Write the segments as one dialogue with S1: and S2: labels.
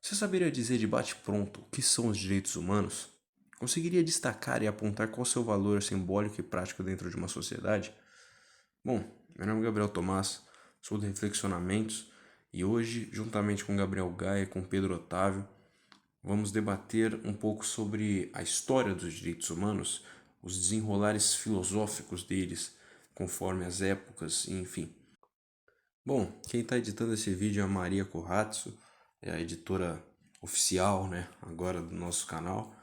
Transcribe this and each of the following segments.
S1: Você saberia dizer de bate-pronto o que são os direitos humanos? Conseguiria destacar e apontar qual seu valor simbólico e prático dentro de uma sociedade? Bom, meu nome é Gabriel Tomás, sou do Reflexionamentos e hoje, juntamente com Gabriel Gaia e com Pedro Otávio, vamos debater um pouco sobre a história dos direitos humanos, os desenrolares filosóficos deles, conforme as épocas, enfim. Bom, quem está editando esse vídeo é a Maria Corrazzo, é a editora oficial, agora do nosso canal.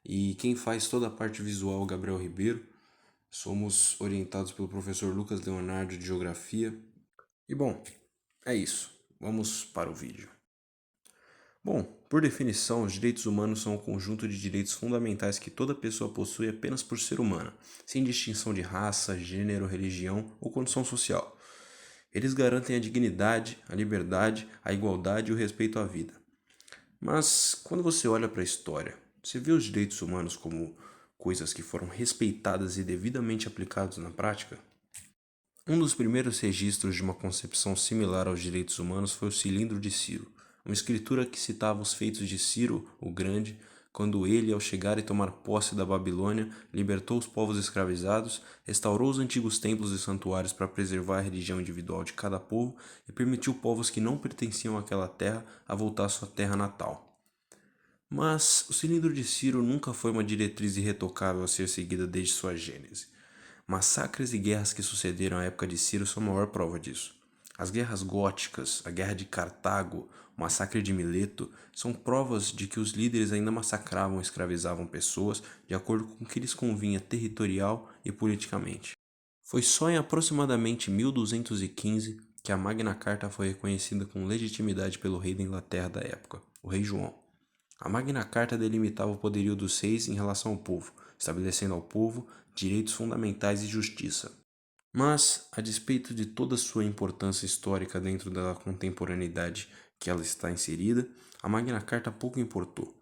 S1: E quem faz toda a parte visual é o Gabriel Ribeiro. Somos orientados pelo professor Lucas Leonardo de Geografia. E bom, é isso. Vamos para o vídeo. Bom, por definição, os direitos humanos são um conjunto de direitos fundamentais que toda pessoa possui apenas por ser humana, sem distinção de raça, gênero, religião ou condição social. Eles garantem a dignidade, a liberdade, a igualdade e o respeito à vida. Mas, quando você olha para a história, você vê os direitos humanos como coisas que foram respeitadas e devidamente aplicadas na prática? Um dos primeiros registros de uma concepção similar aos direitos humanos foi o Cilindro de Ciro, uma escritura que citava os feitos de Ciro, o Grande, quando ele, ao chegar e tomar posse da Babilônia, libertou os povos escravizados, restaurou os antigos templos e santuários para preservar a religião individual de cada povo e permitiu povos que não pertenciam àquela terra a voltar à sua terra natal. Mas o Cilindro de Ciro nunca foi uma diretriz irretocável a ser seguida desde sua gênese. Massacres e guerras que sucederam à época de Ciro são a maior prova disso. As guerras góticas, a guerra de Cartago, o massacre de Mileto são provas de que os líderes ainda massacravam e escravizavam pessoas de acordo com o que lhes convinha territorial e politicamente. Foi só em aproximadamente 1215 que a Magna Carta foi reconhecida com legitimidade pelo rei da Inglaterra da época, o rei João. A Magna Carta delimitava o poderio dos reis em relação ao povo, estabelecendo ao povo direitos fundamentais e justiça. Mas, a despeito de toda sua importância histórica dentro da contemporaneidade que ela está inserida, a Magna Carta pouco importou.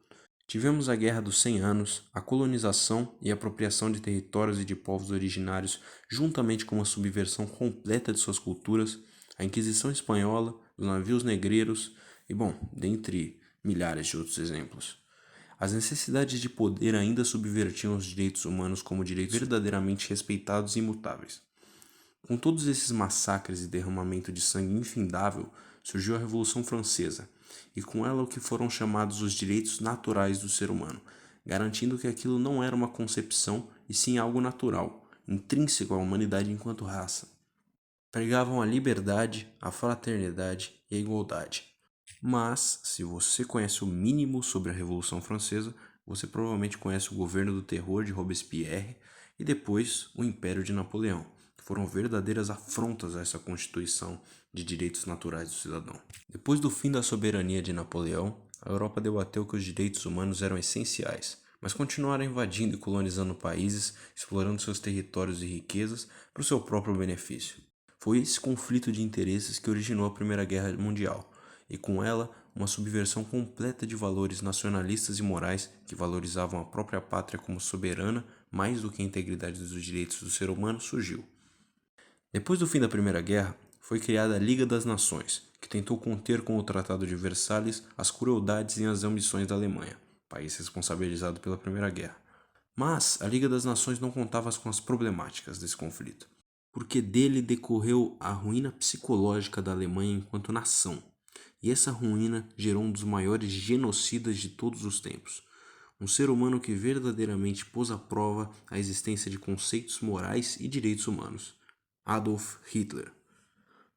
S1: Tivemos a Guerra dos 100 Anos, a colonização e apropriação de territórios e de povos originários, juntamente com uma subversão completa de suas culturas, a Inquisição Espanhola, os navios negreiros e, bom, dentre milhares de outros exemplos. As necessidades de poder ainda subvertiam os direitos humanos como direitos verdadeiramente respeitados e imutáveis. Com todos esses massacres e derramamento de sangue infindável, surgiu a Revolução Francesa, e com ela o que foram chamados os direitos naturais do ser humano, garantindo que aquilo não era uma concepção e sim algo natural, intrínseco à humanidade enquanto raça. Pregavam a liberdade, a fraternidade e a igualdade. Mas, se você conhece o mínimo sobre a Revolução Francesa, você provavelmente conhece o governo do terror de Robespierre e depois o Império de Napoleão, que foram verdadeiras afrontas a essa constituição de direitos naturais do cidadão. Depois do fim da soberania de Napoleão, a Europa debateu que os direitos humanos eram essenciais, mas continuaram invadindo e colonizando países, explorando seus territórios e riquezas para o seu próprio benefício. Foi esse conflito de interesses que originou a Primeira Guerra Mundial, e com ela, uma subversão completa de valores nacionalistas e morais que valorizavam a própria pátria como soberana mais do que a integridade dos direitos do ser humano surgiu. Depois do fim da Primeira Guerra, foi criada a Liga das Nações, que tentou conter com o Tratado de Versalhes as crueldades e as ambições da Alemanha, país responsabilizado pela Primeira Guerra. Mas a Liga das Nações não contava com as problemáticas desse conflito, porque dele decorreu a ruína psicológica da Alemanha enquanto nação. E essa ruína gerou um dos maiores genocidas de todos os tempos. Um ser humano que verdadeiramente pôs à prova a existência de conceitos morais e direitos humanos. Adolf Hitler.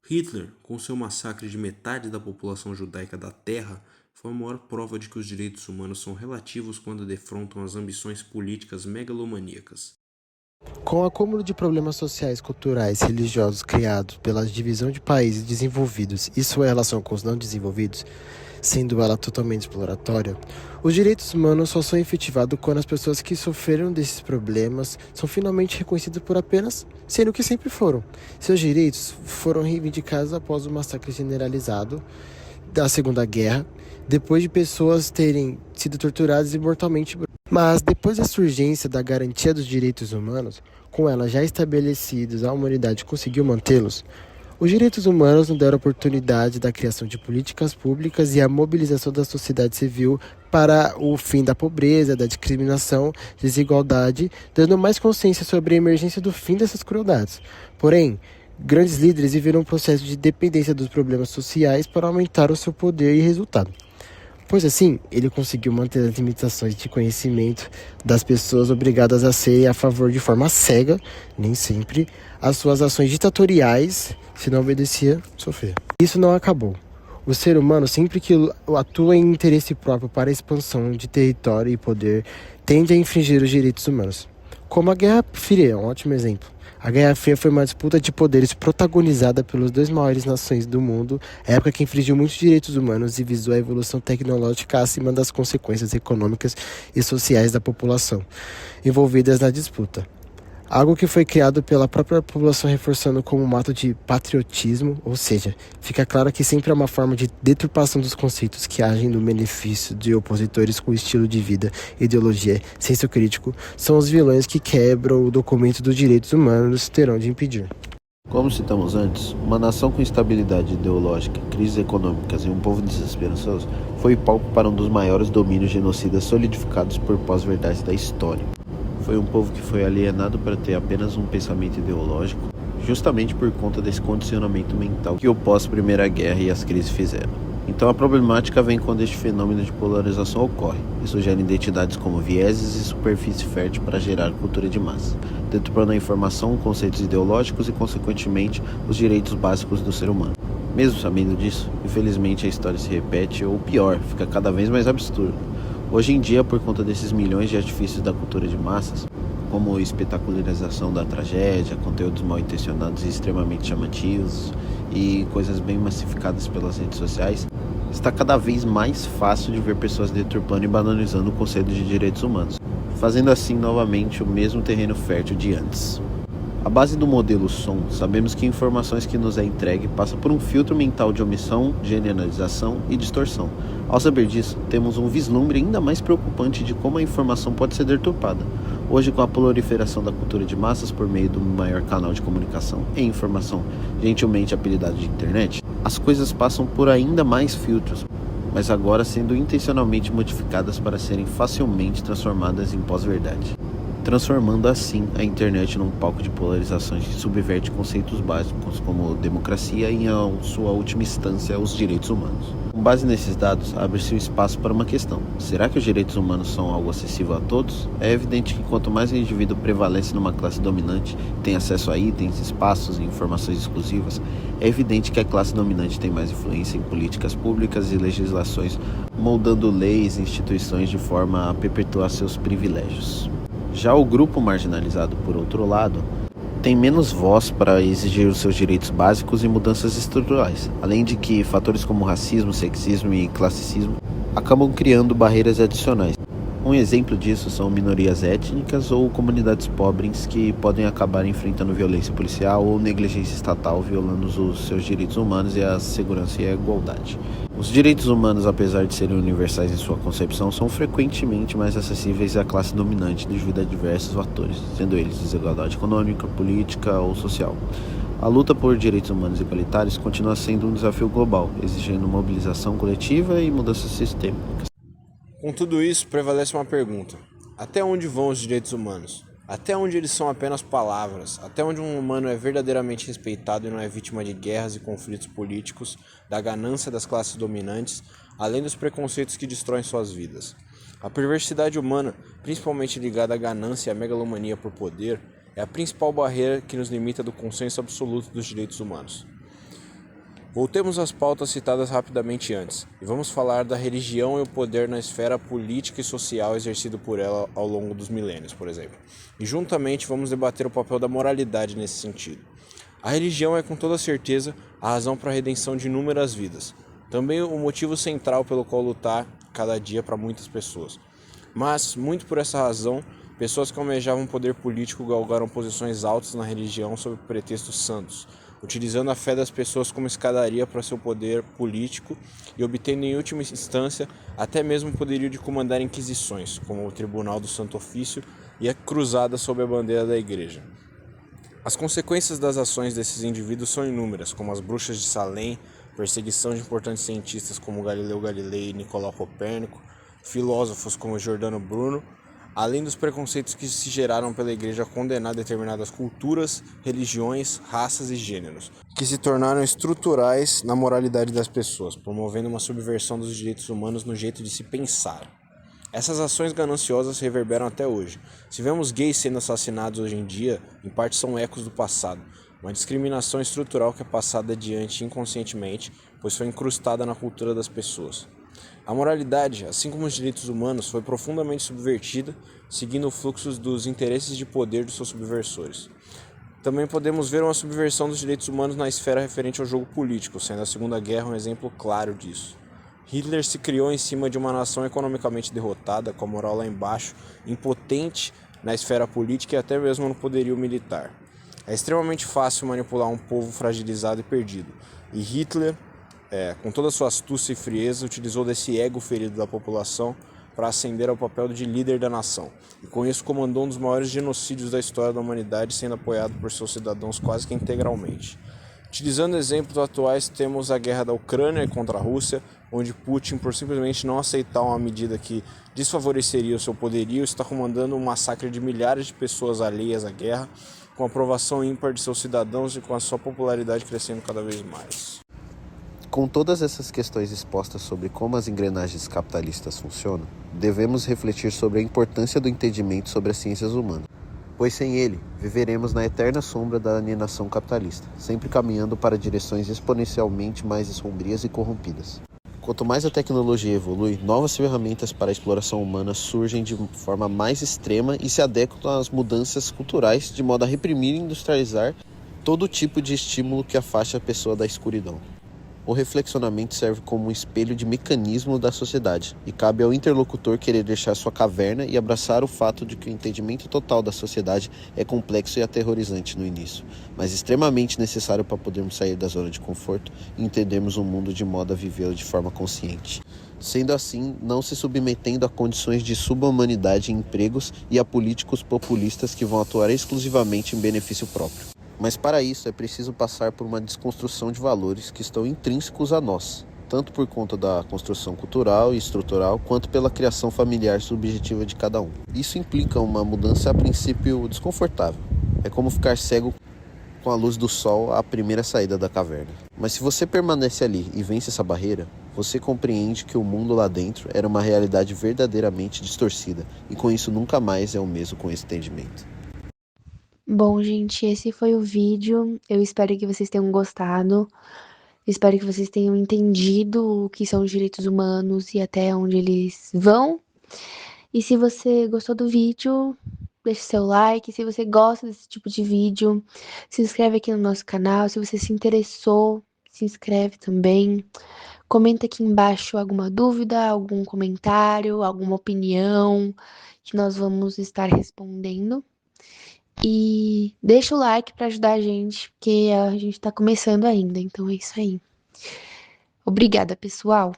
S1: Hitler, com seu massacre de metade da população judaica da Terra, foi a maior prova de que os direitos humanos são relativos quando defrontam as ambições políticas megalomaníacas.
S2: Com o acúmulo de problemas sociais, culturais e religiosos criados pela divisão de países desenvolvidos e sua relação com os não desenvolvidos, sendo ela totalmente exploratória, os direitos humanos só são efetivados quando as pessoas que sofreram desses problemas são finalmente reconhecidas por apenas sendo o que sempre foram. Seus direitos foram reivindicados após o massacre generalizado da Segunda Guerra, depois de pessoas terem sido torturadas imortalmente. Mas depois da surgência da garantia dos direitos humanos, com ela já estabelecidos, a humanidade conseguiu mantê-los. Os direitos humanos nos deram a oportunidade da criação de políticas públicas e a mobilização da sociedade civil para o fim da pobreza, da discriminação, desigualdade, dando mais consciência sobre a emergência do fim dessas crueldades. Porém, grandes líderes viveram um processo de dependência dos problemas sociais para aumentar o seu poder e resultado. Pois assim, ele conseguiu manter as limitações de conhecimento das pessoas obrigadas a serem a favor de forma cega, nem sempre, as suas ações ditatoriais, se não obedecia, sofrer. Isso não acabou. O ser humano, sempre que atua em interesse próprio para a expansão de território e poder, tende a infringir os direitos humanos. Como a Guerra Fria, é um ótimo exemplo. A Guerra Fria foi uma disputa de poderes protagonizada pelas duas maiores nações do mundo, época que infringiu muitos direitos humanos e visou a evolução tecnológica acima das consequências econômicas e sociais da população envolvidas na disputa. Algo que foi criado pela própria população reforçando como um ato de patriotismo, ou seja, fica claro que sempre é uma forma de deturpação dos conceitos que agem no benefício de opositores com estilo de vida, ideologia, senso crítico, são os vilões que quebram o documento dos direitos humanos terão de impedir.
S3: Como citamos antes, uma nação com instabilidade ideológica, crises econômicas e um povo desesperançoso foi palco para um dos maiores domínios genocidas solidificados por pós-verdades da história. Foi um povo que foi alienado para ter apenas um pensamento ideológico, justamente por conta desse condicionamento mental que o pós-Primeira Guerra e as crises fizeram. Então a problemática vem quando este fenômeno de polarização ocorre. Isso gera identidades como vieses e superfície fértil para gerar cultura de massa, deturpando a informação, conceitos ideológicos e, consequentemente, os direitos básicos do ser humano. Mesmo sabendo disso, infelizmente a história se repete, ou pior, fica cada vez mais absurda. Hoje em dia, por conta desses milhões de artifícios da cultura de massas, como espetacularização da tragédia, conteúdos mal intencionados e extremamente chamativos, e coisas bem massificadas pelas redes sociais, está cada vez mais fácil de ver pessoas deturpando e banalizando o conceito de direitos humanos, fazendo assim novamente o mesmo terreno fértil de antes. A base do modelo som, sabemos que informações que nos é entregue passa por um filtro mental de omissão, generalização e distorção. Ao saber disso, temos um vislumbre ainda mais preocupante de como a informação pode ser deturpada. Hoje, com a proliferação da cultura de massas por meio do maior canal de comunicação e informação, gentilmente apelidado de internet, as coisas passam por ainda mais filtros, mas agora sendo intencionalmente modificadas para serem facilmente transformadas em pós-verdade, transformando assim a internet num palco de polarizações que subverte conceitos básicos como democracia e, em sua última instância, os direitos humanos. Com base nesses dados, abre-se o espaço para uma questão: será que os direitos humanos são algo acessível a todos? É evidente que quanto mais o indivíduo prevalece numa classe dominante, tem acesso a itens, espaços e informações exclusivas, é evidente que a classe dominante tem mais influência em políticas públicas e legislações, moldando leis e instituições de forma a perpetuar seus privilégios. Já o grupo marginalizado, por outro lado, tem menos voz para exigir os seus direitos básicos e mudanças estruturais, além de que fatores como racismo, sexismo e classicismo acabam criando barreiras adicionais. Um exemplo disso são minorias étnicas ou comunidades pobres que podem acabar enfrentando violência policial ou negligência estatal, violando os seus direitos humanos e a segurança e a igualdade. Os direitos humanos, apesar de serem universais em sua concepção, são frequentemente mais acessíveis à classe dominante devido a diversos fatores, sendo eles desigualdade econômica, política ou social. A luta por direitos humanos igualitários continua sendo um desafio global, exigindo mobilização coletiva e mudanças sistêmicas.
S1: Com tudo isso, prevalece uma pergunta: até onde vão os direitos humanos? Até onde eles são apenas palavras? Até onde um humano é verdadeiramente respeitado e não é vítima de guerras e conflitos políticos, da ganância das classes dominantes, além dos preconceitos que destroem suas vidas? A perversidade humana, principalmente ligada à ganância e à megalomania por poder, é a principal barreira que nos limita do consenso absoluto dos direitos humanos. Voltemos às pautas citadas rapidamente antes, e vamos falar da religião e o poder na esfera política e social exercido por ela ao longo dos milênios, por exemplo. E juntamente vamos debater o papel da moralidade nesse sentido. A religião é com toda certeza a razão para a redenção de inúmeras vidas, também o motivo central pelo qual lutar cada dia para muitas pessoas. Mas, muito por essa razão, pessoas que almejavam poder político galgaram posições altas na religião sob pretextos santos, utilizando a fé das pessoas como escadaria para seu poder político e obtendo em última instância até mesmo o poderio de comandar inquisições, como o Tribunal do Santo Ofício e a cruzada sob a bandeira da Igreja. As consequências das ações desses indivíduos são inúmeras, como as bruxas de Salem, perseguição de importantes cientistas como Galileu Galilei e Nicolau Copérnico, filósofos como Giordano Bruno, além dos preconceitos que se geraram pela Igreja a condenar determinadas culturas, religiões, raças e gêneros, que se tornaram estruturais na moralidade das pessoas, promovendo uma subversão dos direitos humanos no jeito de se pensar. Essas ações gananciosas reverberam até hoje. Se vemos gays sendo assassinados hoje em dia, em parte são ecos do passado, uma discriminação estrutural que é passada adiante inconscientemente, pois foi incrustada na cultura das pessoas. A moralidade, assim como os direitos humanos, foi profundamente subvertida, seguindo fluxos dos interesses de poder dos seus subversores. Também podemos ver uma subversão dos direitos humanos na esfera referente ao jogo político, sendo a Segunda Guerra um exemplo claro disso. Hitler se criou em cima de uma nação economicamente derrotada, com a moral lá embaixo, impotente na esfera política e até mesmo no poderio militar. É extremamente fácil manipular um povo fragilizado e perdido, e Hitler, com toda a sua astúcia e frieza, utilizou desse ego ferido da população para ascender ao papel de líder da nação, e com isso comandou um dos maiores genocídios da história da humanidade, sendo apoiado por seus cidadãos quase que integralmente. Utilizando exemplos atuais, temos a guerra da Ucrânia contra a Rússia, onde Putin, por simplesmente não aceitar uma medida que desfavoreceria o seu poderio, está comandando um massacre de milhares de pessoas alheias à guerra, com a aprovação ímpar de seus cidadãos e com a sua popularidade crescendo cada vez mais.
S3: Com todas essas questões expostas sobre como as engrenagens capitalistas funcionam, devemos refletir sobre a importância do entendimento sobre as ciências humanas, pois sem ele, viveremos na eterna sombra da alienação capitalista, sempre caminhando para direções exponencialmente mais sombrias e corrompidas. Quanto mais a tecnologia evolui, novas ferramentas para a exploração humana surgem de forma mais extrema e se adequam às mudanças culturais de modo a reprimir e industrializar todo tipo de estímulo que afaste a pessoa da escuridão. O reflexionamento serve como um espelho de mecanismo da sociedade, e cabe ao interlocutor querer deixar sua caverna e abraçar o fato de que o entendimento total da sociedade é complexo e aterrorizante no início, mas extremamente necessário para podermos sair da zona de conforto e entendermos o mundo de modo a vivê-lo de forma consciente. Sendo assim, não se submetendo a condições de subhumanidade em empregos e a políticos populistas que vão atuar exclusivamente em benefício próprio. Mas para isso é preciso passar por uma desconstrução de valores que estão intrínsecos a nós, tanto por conta da construção cultural e estrutural, quanto pela criação familiar subjetiva de cada um. Isso implica uma mudança a princípio desconfortável. É como ficar cego com a luz do sol à primeira saída da caverna. Mas se você permanece ali e vence essa barreira, você compreende que o mundo lá dentro era uma realidade verdadeiramente distorcida, e com isso nunca mais é o mesmo com esse entendimento.
S4: Bom, gente, esse foi o vídeo. Eu espero que vocês tenham gostado. Espero que vocês tenham entendido o que são os direitos humanos e até onde eles vão. E se você gostou do vídeo, deixe seu like. Se você gosta desse tipo de vídeo, se inscreve aqui no nosso canal. Se você se interessou, se inscreve também. Comenta aqui embaixo alguma dúvida, algum comentário, alguma opinião que nós vamos estar respondendo. E deixa o like para ajudar a gente, porque a gente tá começando ainda. Então é isso aí. Obrigada, pessoal.